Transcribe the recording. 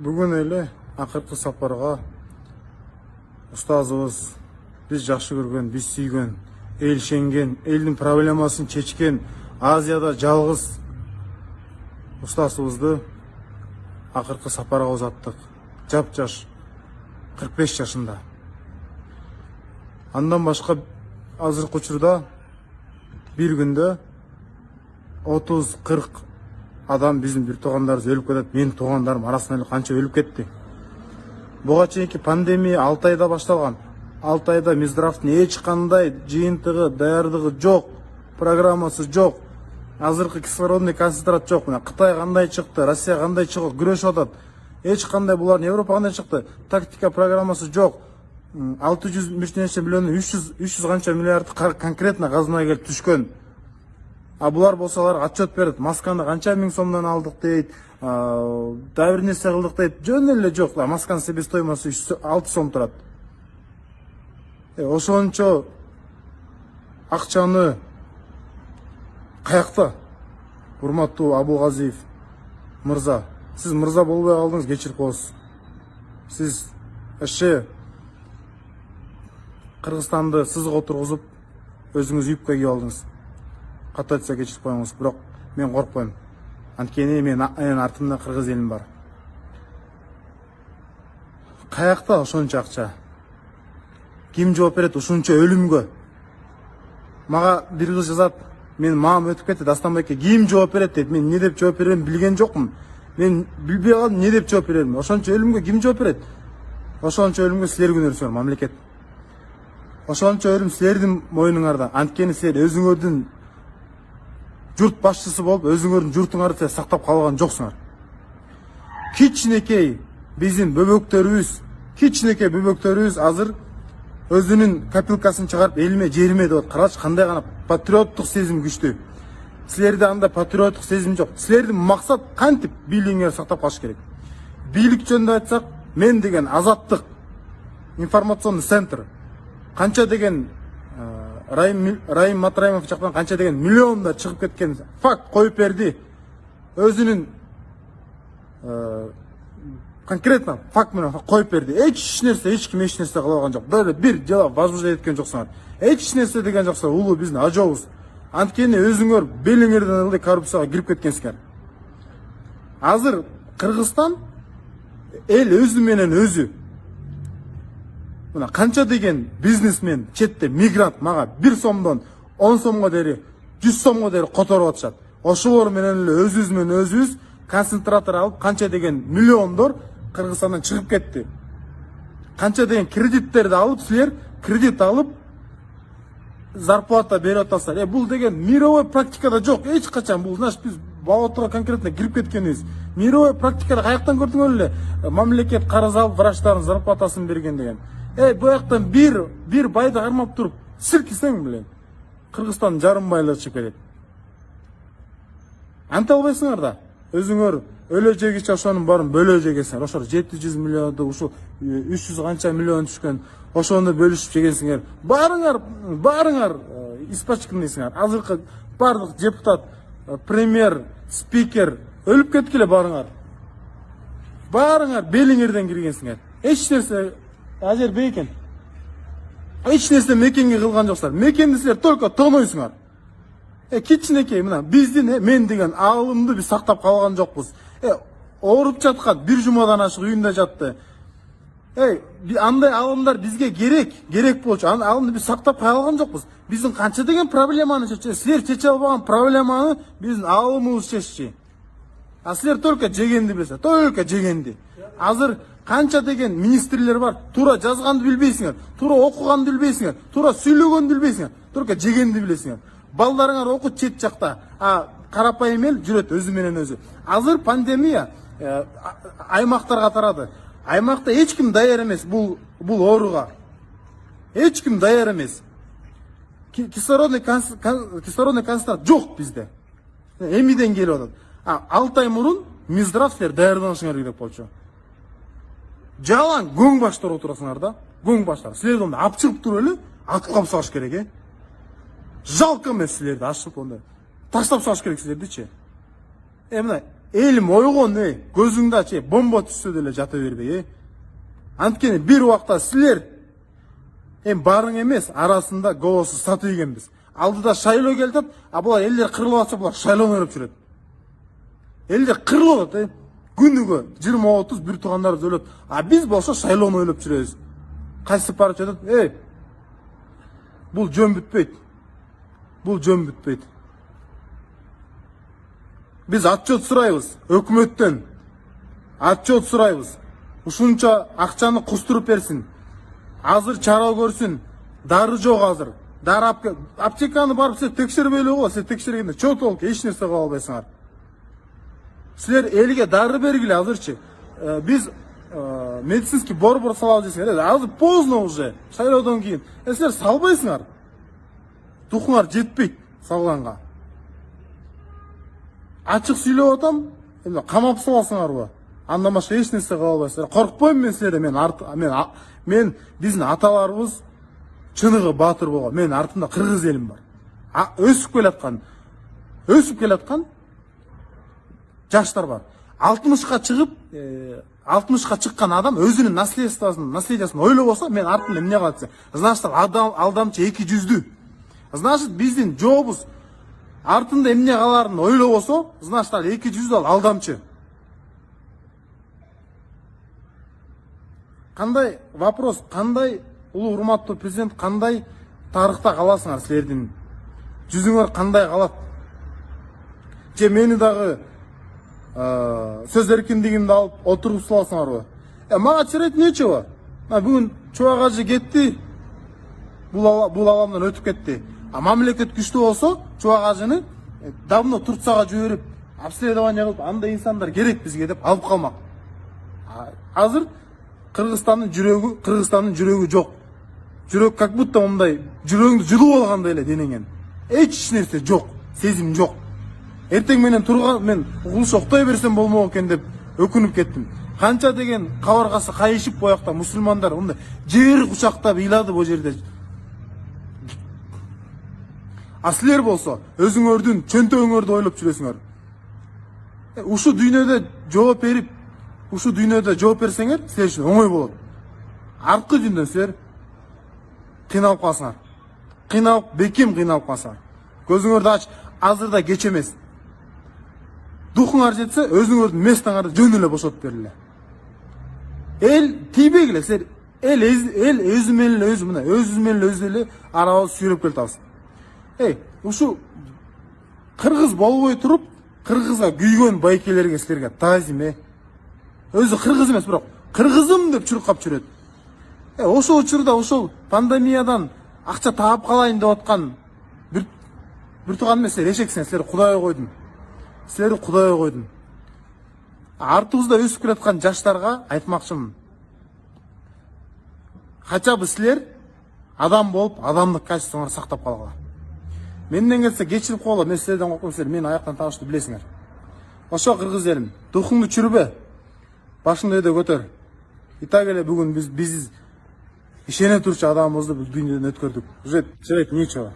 Бүгін эле акыркы сапарга устазыбыз, биз жакшы көргөн, биз сүйгөн, элшенген, элдин проблемасын чечкен, Азияда жалгыз устазыбызды акыркы сапарга узаттык. Жап-жаш 45 жашында. Андан башка азыркы учурда бир күндө 30-40 адам биздин бир туугандарыбыз өлүп кетет. Менин туугандарым арасынан эле канча өлүп кетти. Буга чейинки пандемия 6 айда башталган. 6 айда Минздравдын эч кандай жыйынтыгы, даярдыгы жок, программасы жок. Азыркы кислородный концентрат жок. Мына Кытай кандай чыкты, Россия кандай чыгып күрөшүп атат. Эч кандай булардын Европа кандай чыкты, тактика программасы жок. 600 миллион 300 канча миллиард конкретно казынага келип түшкөн. А булар болсалар отчет берет. Масканы канча миң сомдон алдык дейт, дагы бир нерсе кылдык дейт. Жөн эле жок. Масканын себестоимосы 6 сом турат. Ошончо акчаны каякта? Урматтуу Абулгазиев мырза, сиз мырза болбой калдыңыз, кечирип коесуз. Сиз эше Кыргызстанды сызык отургузуп, өзүңүз юбка кийип алдыңыз. Катуу айтса кечирип коюңуз, бирок мен коркпойм. Анткени менин артымда кыргыз элим бар. Каякта ошончо акча? Ким жооп берет ушунча өлүмгө? Мага бир кыз жазат, мен маам өтүп кетти, Дастанбекке ким жооп берет дейт. Мен эмне деп жооп берерин билген жокмун. Мен билбей калдым, эмне деп жооп берерин. Ошончо өлүмгө ким жооп берет? Ошончо өлүмгө силер күнөөсүңөр, мамлекет. Ошончо өлүм силердин мойнуңарда. Анткени силер өзүңөрдүн журт башчысы болуп, өзүңөрдүн журтуңарды сактап калган жоксуңар. Кичинекей биздин бөбөктөрүбүз азыр өзүнүн копилкасын чыгарып, элиме, жериме деп карач, кандай гана патриоттук сезим күчтүү. Силерде анда патриоттук сезим жок. Силердин максат кантип бийлигиңерди сактап калыш керек. Бийлик жөнүндө айтсак, мен деген Азаттык информационный центр канча деген Райым Матраимов жактан канча деген миллиондар чыгып кеткен факт коюп берди. Өзүнүн конкретно факт менен коюп берди. Эч ким эч нерсе кыла алган жок. Дагы бир дела возбуждать эткен жоксуңар. Эч нерсе деген жоксуңар. Улуу биздин ажообуз. Анткени өзүңөр белиңерден эле коррупцияга кирип кеткенсиңер. Азыр Кыргызстан эл өзү менен өзү. Мына канча деген бизнесмен, четте мигрант мага 1 сомдон 10 сомго дери, 100 сомго дери которуп атышат. Ошолор менен эле өзүбүз менен өзүбүз концентратор алып, канча деген миллиондор Кыргызстандан чыгып кетти. Канча деген кредиттерди алып, силер кредит алып зарплата берип атасыздар. Бул деген мировой практикада жок. Эч качан бул, значит, биз балотага конкретно кирип кеткенбиз. Мировой практикада каяктан көрдүңөр эле мамлекет карыз алып врачтардын зарплатасын берген деген. Бу жактан бир байды кармап туруп, силкисең билем. Кыргызстандын жарым байлыгы чыгып кетет. Анта албайсыңар да. Өзүңөр өлө жегиче ошонун баарын бөлө жегенсиңер. Ошо 700 миллионду, ушул 300 канча миллион түшкөн. Ошону бөлүшүп жегенсиңер. Баарыңар испачкандайсыңар. Азыркы бардык депутат, премьер, спикер өлүп кеткиле баарыңар. Баарыңар белиңерден киргенсиңер. Эч нерсе ажер бейкен. Эч нерсе мекенге кылган жоксуңар. Мекенди силер только тонойсуңар. Кичинекей мына биздин мен деген аалымды биз сактап калган жокпуз. Ооруп жаткан бир жумадан ашык үйүндө жатты. Андай аалымдар бизге керек болчу. Аалымды биз сактап калган жокпуз. Биздин канча деген проблеманы чечет. Силер чече албаган проблеманы биздин аалымыбыз чечти. А силер только жегенди билесиңер. Только жегенди. Азыр канча деген министрлер бар. Туура жазганды билбейсиңер, туура окуганды билбейсиңер, туура сүйлөгөндү билбейсиңер. Только жегенди билесиңер. Балдарыңар окут чет жакта, карапайым эл жүрөт өзү менен өзү. Азыр пандемия аймактарга тарады. Аймакта эч ким даяр эмес бул ооруга. Эч ким даяр эмес. Кислородный концентрат жок бизде. Эмиден келип атат. 6 ай мурун Минздрав силер даярданышыңар керек болчу. Жалаң көң баштар отурасыңар да. Көң баштар. Силерди онда алып чыгып туруп эле атып салыш керек, Жалко эмес силерди ашып онда. Таштап салыш керек силердичи. Мына Elim oygon gözüңdө aç бомба түшсө деле жата бербей Анткени бир убакта силер барың эмес арасында голоссуз сатып ийгенбиз. Алдыда шайлоо келатат, а булар элдер кырылып атса булар шайлоону ойлоп жүрөт. Элдер кырылып атат, күнүгө 20-30 бир туугандарыбыз өлөт. А биз болсо шайлоону ойлоп жүрөбүз. Кайсы партия айтат, бул жөн бүтпөйт. Бул жөн бүтпөйт. Биз отчет сурайбыз өкмөттөн. Отчет сурайбыз. Ушунча акчаны кустуруп берсин. Азыр чара көрсүн. Дары жок азыр. Дары аптеканы барып силер текшербей эле го, силер текшергенде чот болуп эч нерсе кыла албайсыңар. Силер элге дары бергиле азырчы. Биз медицинский борбор салабыз десеңер, азыр поздно уже. Шайлоодон кийин. Силер салбайсыңар. Тухуңар жетпейт салганга. Ачык сүйлөп атам, камап саласыңарбы? Андан башка эч нерсе кыла албайсыңар. Коркпойм мен силерден. Мен биздин аталарыбыз чыныгы баатыр болгон. Мен артымда кыргыз элим бар. Өсүп келаткан жаштар бар. 60ка чыгып, 60ка чыккан адам өзүнүн наследиясын ойлоп болсо, мен артымда эмне калат десе, значит алдамчы 200'дүү. Значит биздин жообуз артында эмне каларын ойлоп болсо, значит 200 ал алдамчы. Кандай вопрос, кандай улуу урматтуу президент, кандай тарыхта каласыңар силердин? Жүзүңөр кандай калат? Же мени дагы сөз эркиндигимди алып отуруп саласыңарбы? Мага чырайт нечего? Бүгүн Чубак ажы кетти. Бул аламдан өтүп кетти. Мамлекет күчтүү болсо, Чубак ажыны давно Турцияга жиберип, обследование кылып, андай инсандар керек бизге деп алып калмак. Азыр Кыргызстандын жүрөгү жок. Жүрөк как будто мындай жүрөгүңдү жулуп алгандай эле денеңен. Эч нерсе жок, сезим жок. Эртең менен мен угулуш октой берсем болмок экен деп өкүнүп кеттим. Канча деген кабыргасы кайышып боякта мусулмандар мындай жер кучактап ыйлады бу жерде. А силер болсо өзүңөрдүн чөнтөгүңөрдү ойлоп жүрөсүңөр. Ушу дүйнөдө жооп берсеңер, силер үчүн оңой болот. Арткы жүндөн силер кыйналып каласыңар. Бекем кыйналып каласыңар. Көзүңөрдү ач, азырда кеч эмес. Духуңар жетсе, өзүңөрдүн местаңарды жөн эле бошотуп бергиле. Эл тийбегиле, силер өзү менен эле арабыз сүйрөп келатабыз. Ушу кыргыз болбой туруп, кыргызга күйгөн байкелерге силерге таазим. Өзү кыргыз эмес, бирок кыргызым деп чуркап жүрөт. Ошол учурда ошол пандемиядан акча таап калайын деп аткан бир тууган эмес, силер эшексиңер, силерди Кудайга койдум. Артыбызда өсүп келаткан жаштарга айтмакчымын. Хотя бы силер адам болуп, адамдык качествоңорду сактап калгыла. Менден келсе кечирип койгула, мен силерден коркпойм, силер мени аяктан табышты билесиңер. Ошо кыргыз элим, духуңду чүрбө. Башыңды өйдө көтөр. Так эле бүгүн биз ишене турчу адамыбызды бул дүйнөдөн өткөрдүк. Уже чырайт нечего.